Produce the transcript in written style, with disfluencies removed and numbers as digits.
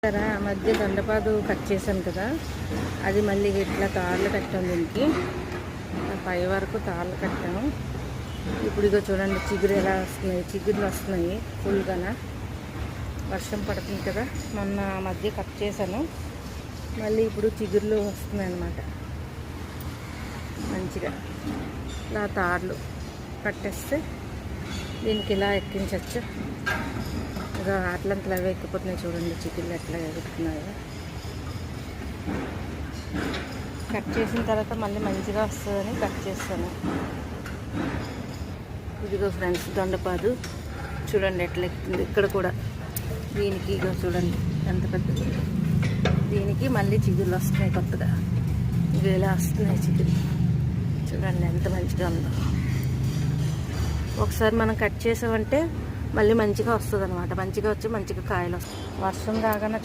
సరే ఆ మధ్య దొండపాదు కట్ చేశాను కదా, అది మళ్ళీ ఇట్లా తాళ్ళు కట్టాను. దీనికి పై వరకు తాళ్ళు కట్టాను. ఇప్పుడు ఇక చూడండి చిగురు ఎలా వస్తున్నాయి, చిగురులు వస్తున్నాయి ఫుల్గాన. వర్షం పడుతుంది కదా, మొన్న మధ్య కట్ చేశాను, మళ్ళీ ఇప్పుడు చిగురులు వస్తున్నాయి అన్నమాట. మంచిగా ఇలా తాళ్ళు కట్టేస్తే దీనికి ఇలా ఎక్కించవచ్చు. ఇక అట్లంతలు అవి ఎక్కిపోతున్నాయి. చూడండి చిగుళ్ళు ఎట్లా ఎగుతున్నాయో. కట్ చేసిన తర్వాత మళ్ళీ మంచిగా వస్తుందని కట్ చేస్తాను. ఇదిగో ఫ్రెండ్స్ దొండపాదు చూడండి ఎట్లా ఎక్కుతుంది. ఇక్కడ కూడా దీనికి ఇగో చూడండి ఎంత పెద్దది. దీనికి మళ్ళీ చిగుళ్ళు వస్తున్నాయి కొత్తగా. ఇవి ఇలా వస్తున్నాయి చిగురు. చూడండి ఎంత మంచిగా ఉందో. ఒకసారి మనం కట్ చేసామంటే మళ్ళీ మంచిగా వస్తుంది అనమాట. మంచిగా వచ్చి మంచిగా కాయలు వస్తాయి. వర్షం రాగానే